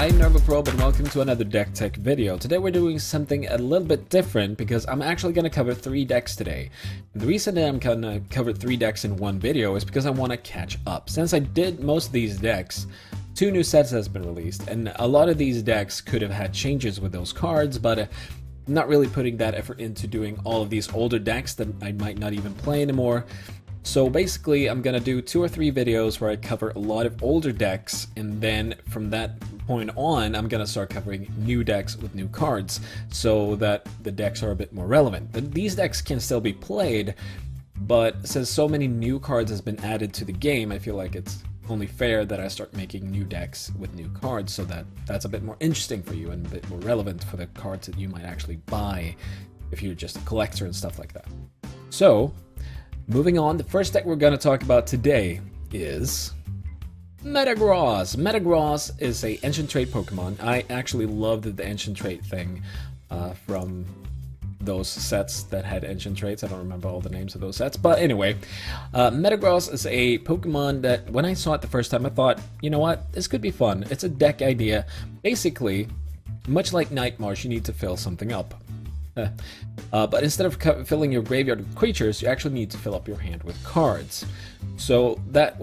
I'm Nurgleprobe and welcome to another deck tech video. Today we're doing something a little bit different because I'm actually going to cover 3 decks today. And the reason that I'm going to cover 3 decks in one video is because I want to catch up. Since I did most of these decks, 2 new sets has been released, and a lot of these decks could have had changes with those cards, but I'm not really putting that effort into doing all of these older decks that I might not even play anymore. So basically, I'm gonna do 2 or 3 videos where I cover a lot of older decks, and then from that point on, I'm gonna start covering new decks with new cards, so that the decks are a bit more relevant. But these decks can still be played, but since so many new cards has been added to the game, I feel like it's only fair that I start making new decks with new cards, so that that's a bit more interesting for you and a bit more relevant for the cards that you might actually buy if you're just a collector and stuff like that. So, moving on, the first deck we're going to talk about today is Metagross. Metagross is a Ancient Trait Pokemon. I actually loved the Ancient Trait thing from those sets that had Ancient Traits. I don't remember all the names of those sets, but anyway, Metagross is a Pokemon that when I saw it the first time, I thought, you know what, this could be fun. It's a deck idea. Basically, much like Night Marsh, you need to fill something up. But instead of filling your graveyard with creatures, you actually need to fill up your hand with cards. So that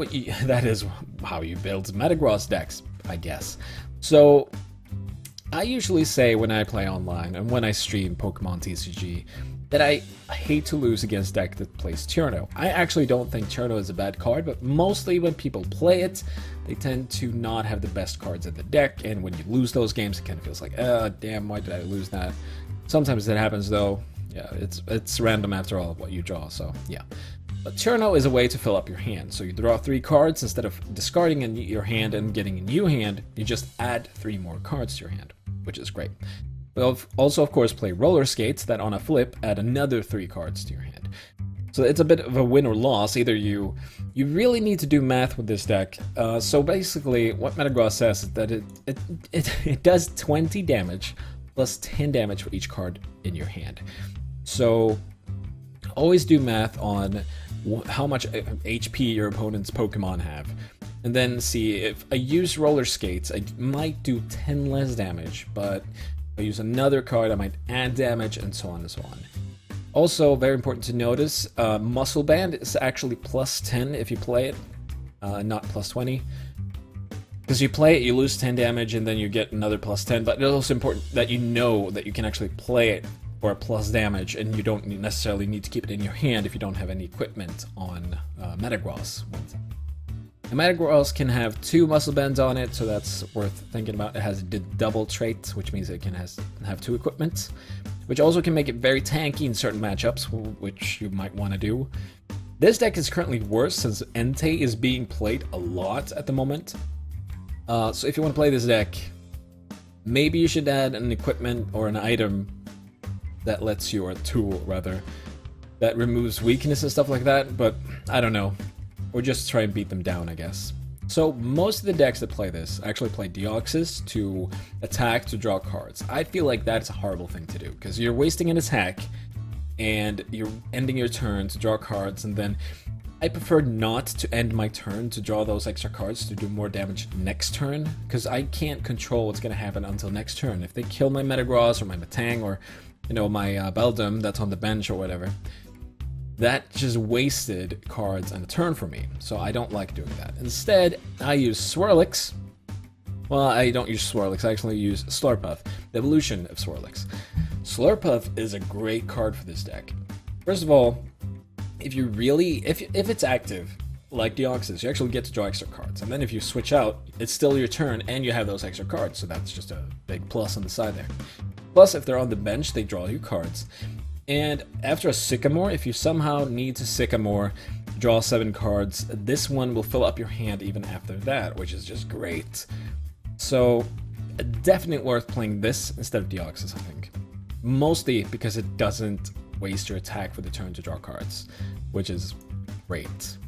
is how you build Metagross decks, I guess. So I usually say when I play online and when I stream Pokémon TCG that I hate to lose against deck that plays Tyranitar. I actually don't think Tyranitar is a bad card, but mostly when people play it, they tend to not have the best cards in the deck, and when you lose those games, it kind of feels like, damn, why did I lose that? Sometimes it happens though. Yeah, it's random after all what you draw, so yeah. But Tyranitar is a way to fill up your hand. So you draw 3 cards instead of discarding your hand and getting a new hand, you just add 3 more cards to your hand, which is great. We'll also, of course, play Roller Skates that on a flip add another 3 cards to your hand. So it's a bit of a win or loss. Either you really need to do math with this deck. So basically, what Metagross says is that it does 20 damage plus 10 damage for each card in your hand. So always do math on how much HP your opponent's Pokemon have, and then see if I use Roller Skates, I might do 10 less damage, but if I use another card, I might add damage, and so on and so on. Also, very important to notice, Muscle Band is actually plus 10 if you play it, not plus 20. Because you play it, you lose 10 damage, and then you get another plus 10, but it's also important that you know that you can actually play it for a plus damage, and you don't necessarily need to keep it in your hand if you don't have any equipment on Metagross. The Metagross can have 2 Muscle Bands on it, so that's worth thinking about. It has the double trait, which means it can have 2 equipment, which also can make it very tanky in certain matchups, which you might want to do. This deck is currently worse since Entei is being played a lot at the moment. So if you want to play this deck, maybe you should add an equipment or an item that lets you, or a tool rather, that removes weakness and stuff like that, but I don't know. Or just try and beat them down, I guess. So most of the decks that play this actually play Deoxys to attack to draw cards. I feel like that's a horrible thing to do, because you're wasting an attack and you're ending your turn to draw cards, and then I prefer not to end my turn to draw those extra cards to do more damage next turn, because I can't control what's going to happen until next turn. If they kill my Metagross or my Metang or, you know, my Beldum that's on the bench or whatever, that just wasted cards and a turn for me, so I don't like doing that. Instead, I use Swirlix. Well, I don't use Swirlix, I actually use Slurpuff, the evolution of Swirlix. Slurpuff is a great card for this deck. First of all, if it's active, like Deoxys, you actually get to draw extra cards. And then if you switch out, it's still your turn and you have those extra cards, so that's just a big plus on the side there. Plus, if they're on the bench, they draw you cards. And after a Sycamore, if you somehow need to Sycamore, draw 7 cards, this one will fill up your hand even after that, which is just great. So, definitely worth playing this instead of Deoxys, I think. Mostly because it doesn't waste your attack for the turn to draw cards, which is great.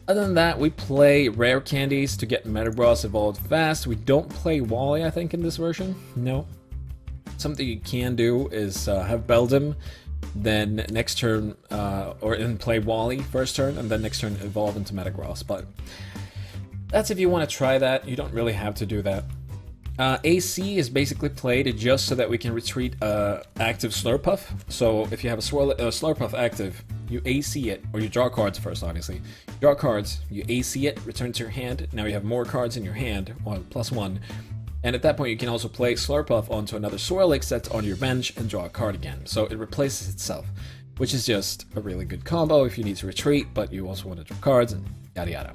Other than that, we play Rare Candies to get Metagross evolved fast. We don't play Wally, I think, in this version. No. Something you can do is have Beldum, then next turn, and play Wally first turn, and then next turn evolve into Metagross. But that's if you want to try that. You don't really have to do that. AC is basically played just so that we can retreat active Slurpuff. So if you have a Slurpuff active, you AC it, or you draw cards first, obviously. You draw cards, you AC it, return to your hand. Now you have more cards in your hand, +1. And at that point, you can also play Slurpuff onto another Swirlix that's on your bench and draw a card again. So it replaces itself, which is just a really good combo if you need to retreat, but you also want to draw cards and yada yada.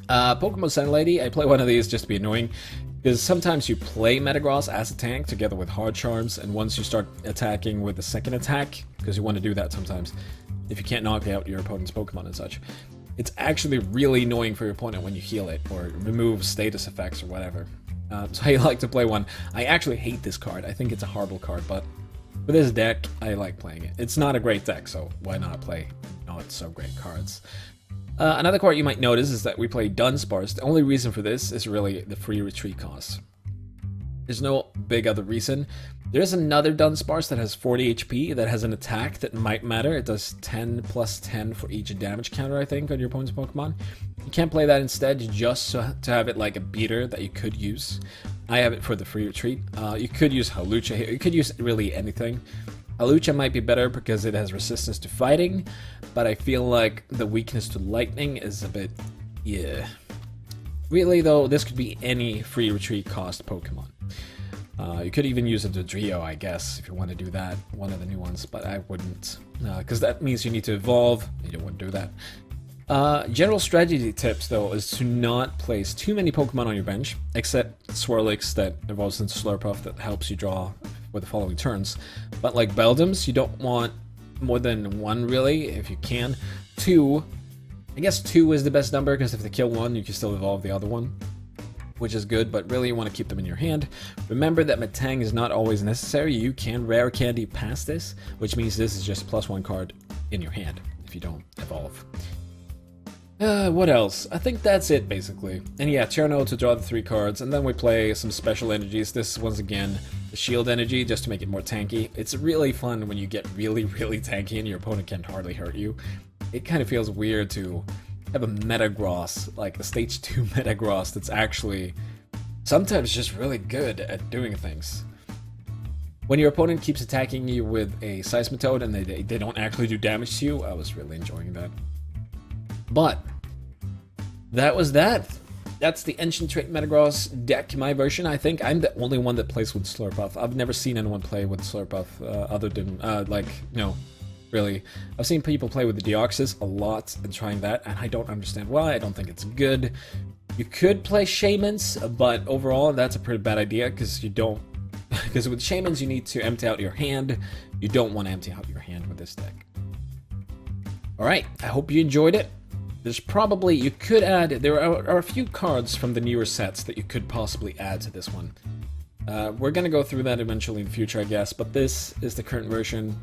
Pokemon Sun Lady, I play one of these just to be annoying, because sometimes you play Metagross as a tank together with Hard Charms, and once you start attacking with the second attack, because you want to do that sometimes, if you can't knock out your opponent's Pokemon and such, it's actually really annoying for your opponent when you heal it, or remove status effects or whatever. So I like to play one. I actually hate this card. I think it's a horrible card, but for this deck, I like playing it. It's not a great deck, so why not play not so great cards? Another card you might notice is that we play Dunsparce. The only reason for this is really the free retreat cost. There's no big other reason. There's another Dunsparce that has 40 HP that has an attack that might matter. It does 10 plus 10 for each damage counter, I think, on your opponent's Pokemon. You can't play that instead, just to have it like a beater that you could use. I have it for the free retreat. You could use Hawlucha here. You could use really anything. Hawlucha might be better because it has resistance to fighting, but I feel like the weakness to lightning is a bit, yeah. Really though, this could be any free retreat cost Pokemon. You could even use a Dodrio, I guess, if you want to do that, one of the new ones, but I wouldn't, because that means you need to evolve. You don't want to do that. General strategy tips, though, is to not place too many Pokemon on your bench, except Swirlix that evolves into Slurpuff that helps you draw for the following turns. But like Beldums, you don't want more than one, really, if you can. 2, I guess 2 is the best number, because if they kill one, you can still evolve the other one, which is good, but really you want to keep them in your hand. Remember that Metang is not always necessary. You can rare candy past this, which means this is just +1 card in your hand if you don't evolve. What else? I think that's it, basically. And yeah, Tyranitar to draw the 3 cards, and then we play some special energies. This, once again, the shield energy, just to make it more tanky. It's really fun when you get really, really tanky and your opponent can hardly hurt you. It kind of feels weird to have a Metagross, like a stage 2 Metagross that's actually sometimes just really good at doing things. When your opponent keeps attacking you with a Seismitoad and they don't actually do damage to you, I was really enjoying that. But that was that. That's the Ancient Trait Metagross deck, my version. I think I'm the only one that plays with Slurpuff. I've never seen anyone play with Slurpuff other than, really. I've seen people play with the Deoxys a lot and trying that, and I don't understand why. I don't think it's good. You could play Shamans, but overall that's a pretty bad idea because you don't. Because with Shamans you need to empty out your hand. You don't want to empty out your hand with this deck. Alright, I hope you enjoyed it. There's probably, you could add, there are a few cards from the newer sets that you could possibly add to this one. We're gonna go through that eventually in the future, I guess, but this is the current version.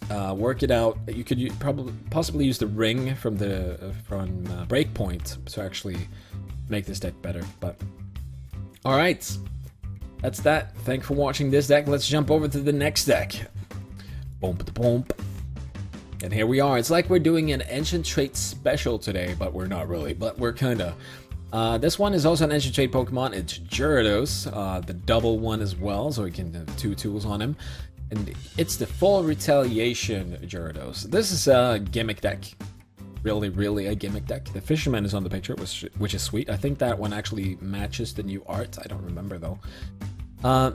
Work it out. You could possibly use the ring from Breakpoint to actually make this deck better. But all right, that's that. Thanks for watching this deck. Let's jump over to the next deck. Boom. And here we are. It's like we're doing an Ancient Trait special today, but we're not really. But we're kinda. This one is also an Ancient Trait Pokemon. It's Gyarados, the double one as well, so we can have 2 tools on him. And it's the Full Retaliation Gyarados. This is a gimmick deck. Really a gimmick deck. The Fisherman is on the picture, which is sweet. I think that one actually matches the new art. I don't remember though.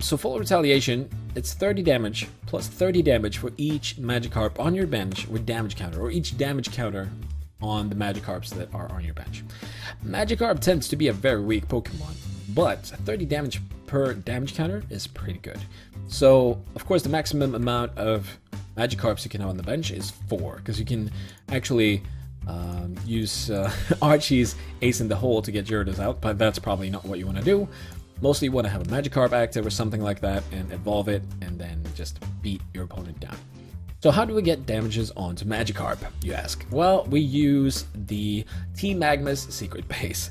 So Full Retaliation, it's 30 damage plus 30 damage for each Magikarp on your bench with damage counter, or each damage counter on the Magikarps that are on your bench. Magikarp tends to be a very weak Pokemon, but 30 damage per damage counter is pretty good. So, of course, the maximum amount of Magikarps you can have on the bench is 4, because you can actually use Archie's Ace in the Hole to get Gyarados out, but that's probably not what you want to do. Mostly you want to have a Magikarp active or something like that and evolve it and then just beat your opponent down. So how do we get damages onto Magikarp, you ask? Well, we use the Team Magma's Secret Base.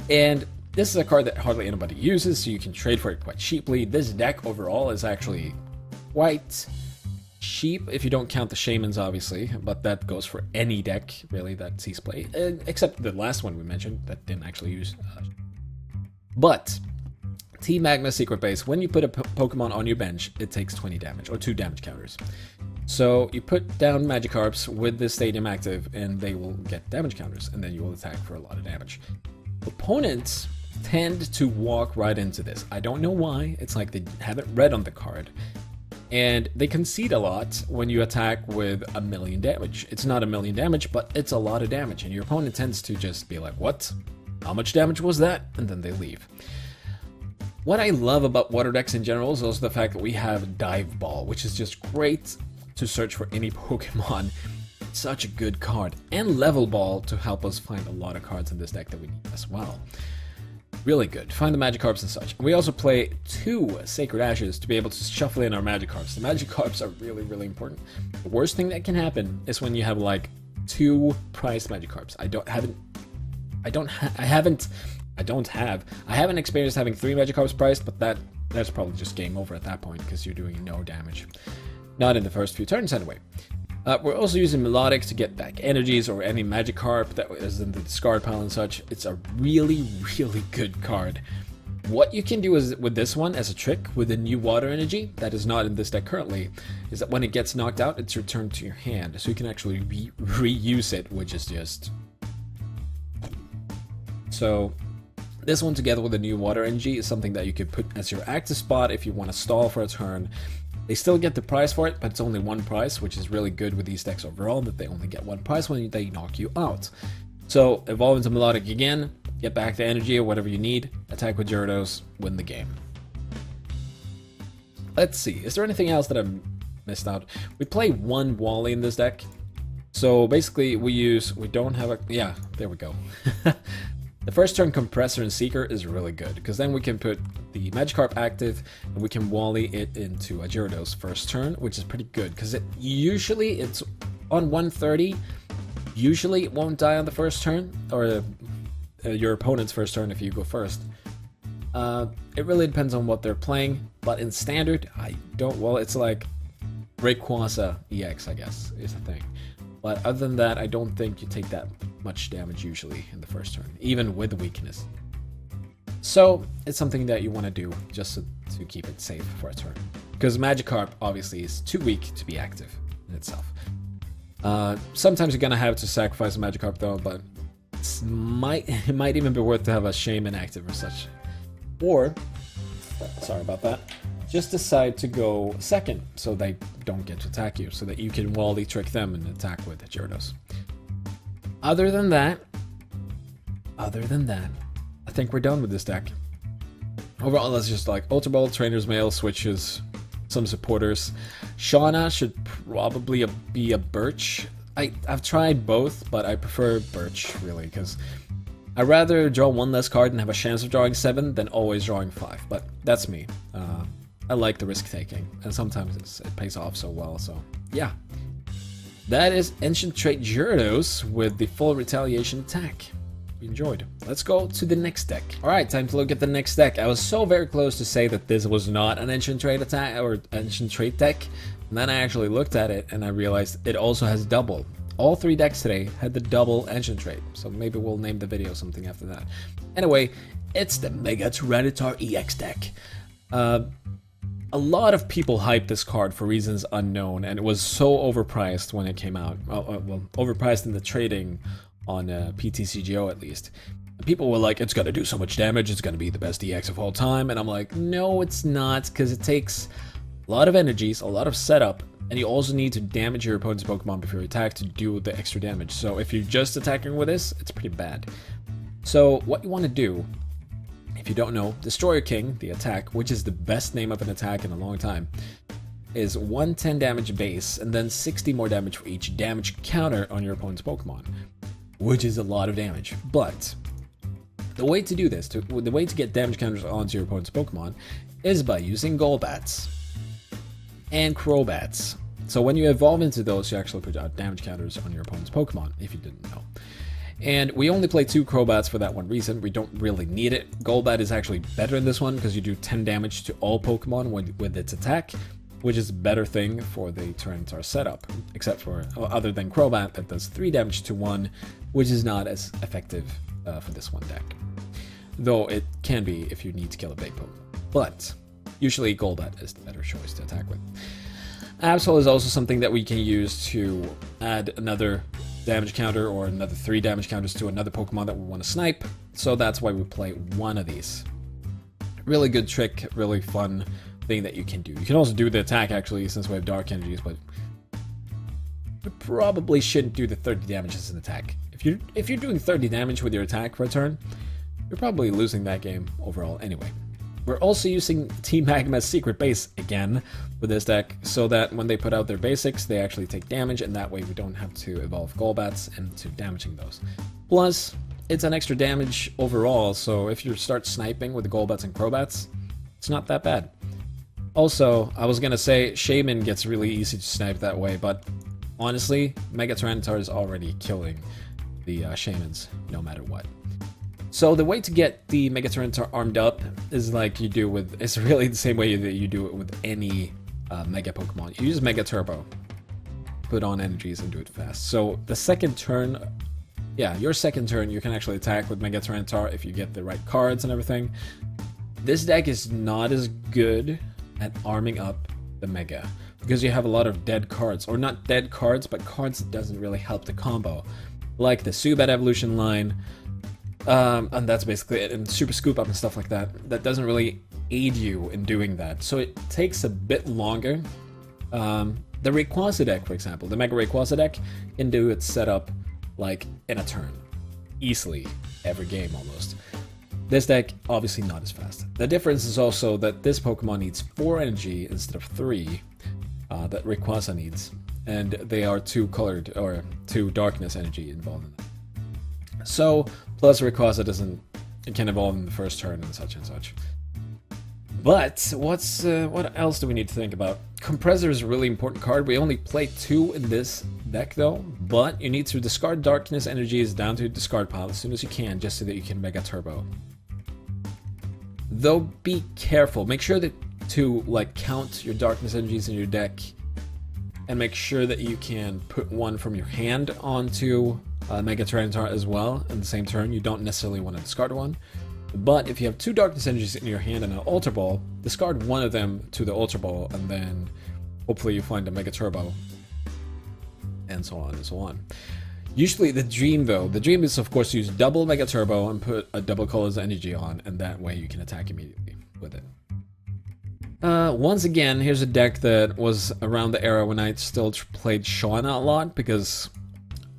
And this is a card that hardly anybody uses, so you can trade for it quite cheaply. This deck overall is actually quite cheap, if you don't count the Shamans, obviously, but that goes for any deck, really, that sees play, except the last one we mentioned, that didn't actually use. But Team Magma Secret Base, when you put a Pokemon on your bench, it takes 20 damage, or 2 damage counters. So you put down Magikarps with the Stadium active, and they will get damage counters, and then you will attack for a lot of damage. Opponents tend to walk right into this. I don't know why. It's like they haven't read on the card. And they concede a lot when you attack with 1,000,000 damage. It's not 1,000,000 damage, but it's a lot of damage. And your opponent tends to just be like, what? How much damage was that? And then they leave. What I love about water decks in general is also the fact that we have Dive Ball, which is just great to search for any Pokemon. Such a good card. And Level Ball to help us find a lot of cards in this deck that we need as well. Really good. Find the Magikarps and such. We also play 2 Sacred Ashes to be able to shuffle in our Magikarps. The Magikarps are really, really important. The worst thing that can happen is when you have like 2 priced Magikarps. I haven't experienced having 3 Magikarps priced, but that's probably just game over at that point because you're doing no damage. Not in the first few turns anyway. We're also using Melodic to get back energies or any Magikarp that is in the discard pile and such. It's a really, really good card. What you can do is with this one as a trick with the new Water Energy that is not in this deck currently, is that when it gets knocked out, it's returned to your hand. So you can actually reuse it, which is just... So this one together with the new Water Energy is something that you could put as your active spot if you want to stall for a turn. They still get the prize for it, but it's only 1 prize, which is really good with these decks overall, that they only get 1 prize when they knock you out. So evolve into Melodic again, get back the energy or whatever you need, attack with Gyarados, win the game. Let's see, is there anything else that I missed out? We play 1 Wally in this deck. So basically we don't have a, yeah, there we go. The first turn Compressor and Seeker is really good, because then we can put the Magikarp active, and we can Wally it into a Gyarados first turn, which is pretty good, because usually it's on 130, usually it won't die on the first turn, or your opponent's first turn if you go first. It really depends on what they're playing, but in Standard, it's like Rayquaza EX, I guess, is the thing. But other than that, I don't think you take that much damage usually in the first turn, even with weakness. So it's something that you want to do just to keep it safe for a turn. Because Magikarp obviously is too weak to be active in itself. Sometimes you're going to have to sacrifice a Magikarp though, but it might even be worth to have a Shaman active or such. Or, sorry about that, just decide to go second so they don't get to attack you, so that you can Wally trick them and attack with Gyarados. Other than that, I think we're done with this deck. Overall, it's just like Ultra Ball, Trainer's Mail, switches, some supporters. Shauna should probably be a Birch. I've tried both, but I prefer Birch, really, because I'd rather draw 1 less card and have a chance of drawing 7 than always drawing 5, but that's me. I like the risk-taking, and sometimes it pays off so well, so yeah. That is Ancient Trait Gyarados with the full Retaliation attack. You enjoyed. Let's go to the next deck. Alright, time to look at the next deck. I was so very close to say that this was not an Ancient Trait attack, or Ancient Trait deck, and then I actually looked at it, and I realized it also has double. All 3 decks today had the double Ancient Trait, so maybe we'll name the video something after that. Anyway, it's the Mega Tyranitar EX deck. A lot of people hyped this card for reasons unknown, and it was so overpriced when it came out. Well, overpriced in the trading on PTCGO at least. People were like, it's gonna do so much damage, it's gonna be the best EX of all time, and I'm like, no, it's not, because it takes a lot of energies, a lot of setup, and you also need to damage your opponent's Pokemon before you attack to do the extra damage. So if you're just attacking with this, it's pretty bad. So what you want to do, if you don't know, Destroyer King, the attack, which is the best name of an attack in a long time, is 110 damage base, and then 60 more damage for each damage counter on your opponent's Pokemon, which is a lot of damage. But the way to do this, the way to get damage counters onto your opponent's Pokemon, is by using Golbats and Crobats. So when you evolve into those, you actually put out damage counters on your opponent's Pokemon, if you didn't know. And we only play 2 Crobats for that one reason. We don't really need it. Golbat is actually better in this one because you do 10 damage to all Pokemon with its attack, which is a better thing for the Tyranitar setup, except for, other than Crobat that does 3 damage to 1, which is not as effective for this one deck. Though it can be if you need to kill a big Pokemon. but usually Golbat is the better choice to attack with. Absol is also something that we can use to add another damage counter or another 3 damage counters to another Pokemon that we want to snipe, so that's why we play one of these. Really good trick, really fun thing that you can do. You can also do the attack actually, since we have Dark Energies, but we probably shouldn't do the 30 damage as an attack. If you're doing 30 damage with your attack per turn, you're probably losing that game overall anyway. We're also using Team Magma's secret base again with this deck, so that when they put out their basics, they actually take damage, and that way we don't have to evolve Golbats into damaging those. Plus, it's an extra damage overall, so if you start sniping with the Golbats and Crobats, it's not that bad. Also, I was gonna say, Shaman gets really easy to snipe that way, but honestly, Mega Tyranitar is already killing the Shamans, no matter what. So the way to get the Mega Tyranitar armed up is like you do with, it's really the same way that you do it with any Mega Pokemon. You use Mega Turbo, put on energies and do it fast. So the second turn, yeah, your second turn, you can actually attack with Mega Tyranitar if you get the right cards and everything. This deck is not as good at arming up the Mega, because you have a lot of dead cards, or not dead cards, but cards that doesn't really help the combo, like the Zubat evolution line, and that's basically it, and Super Scoop Up and stuff like that. That doesn't really aid you in doing that, so it takes a bit longer. The Rayquaza deck, for example, the Mega Rayquaza deck can do its setup like in a turn, easily, every game almost. This deck, obviously not as fast. The difference is also that this Pokemon needs 4 energy instead of 3 that Rayquaza needs, and they are 2 colored, or 2 darkness energy involved in that. So, plus Rayquaza it can evolve in the first turn and such and such. But, what else do we need to think about? Compressor is a really important card. We only play 2 in this deck though, but you need to discard darkness energies down to the discard pile as soon as you can, just so that you can Mega Turbo. Though be careful, make sure that to like count your darkness energies in your deck, and make sure that you can put one from your hand onto Mega Tyranitar as well in the same turn. You don't necessarily want to discard one, but if you have 2 darkness energies in your hand and an Ultra Ball, discard one of them to the Ultra Ball, and then hopefully you find a Mega Turbo, and so on and so on. Usually the dream is of course to use double Mega Turbo and put a double colors energy on, and that way you can attack immediately with it. Once again, here's a deck that was around the era when I still played Shauna a lot, because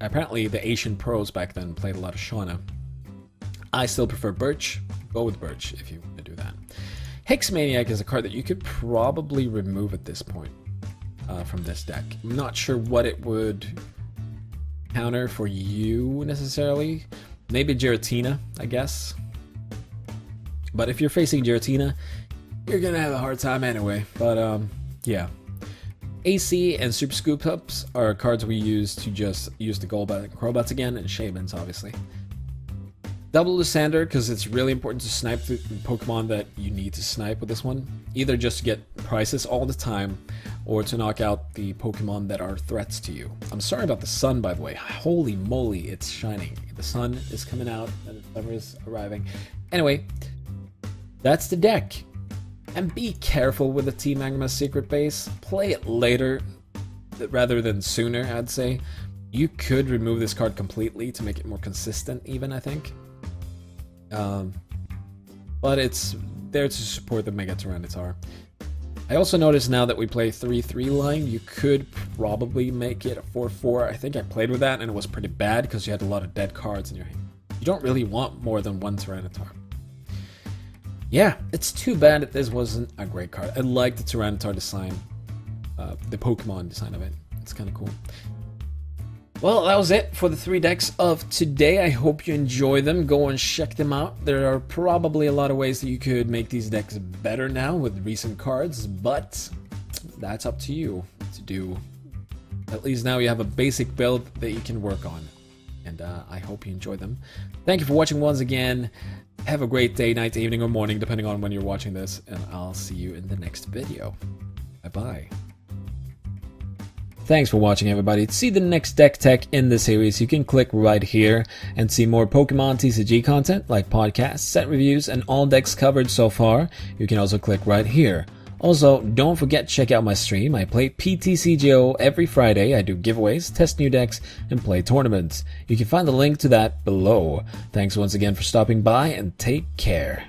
apparently the Asian pros back then played a lot of Shauna. I still prefer Birch. Go with Birch if you want to do that. Hexmaniac is a card that you could probably remove at this point from this deck. I'm not sure what it would counter for you necessarily. Maybe Giratina, I guess. But if you're facing Giratina, you're gonna have a hard time anyway. But yeah. AC and Super Scoop Ups are cards we use to just use the Golbat and Crobats again, and Shamans obviously. Double Lysander, because it's really important to snipe the Pokemon that you need to snipe with this one. Either just to get prizes all the time, or to knock out the Pokemon that are threats to you. I'm sorry about the sun, by the way. Holy moly, it's shining. The sun is coming out, and the summer is arriving. Anyway, that's the deck. And be careful with the Team Magma's secret base. Play it later, rather than sooner, I'd say. You could remove this card completely to make it more consistent, even, I think. But it's there to support the Mega Tyranitar. I also noticed now that we play 3-3 line, you could probably make it a 4-4. I think I played with that and it was pretty bad because you had a lot of dead cards in your hand. You don't really want more than one Tyranitar. Yeah, it's too bad that this wasn't a great card. I like the Tyranitar design, the Pokemon design of it. It's kind of cool. Well, that was it for the 3 decks of today. I hope you enjoy them. Go and check them out. There are probably a lot of ways that you could make these decks better now with recent cards, but that's up to you to do. At least now you have a basic build that you can work on, and I hope you enjoy them. Thank you for watching once again. Have a great day, night, evening, or morning, depending on when you're watching this, and I'll see you in the next video. Bye-bye. Thanks for watching, everybody. To see the next deck tech in the series, you can click right here and see more Pokemon TCG content like podcasts, set reviews, and all decks covered so far. You can also click right here. Also, don't forget to check out my stream. I play PTCGO every Friday. I do giveaways, test new decks, and play tournaments. You can find the link to that below. Thanks once again for stopping by, and take care.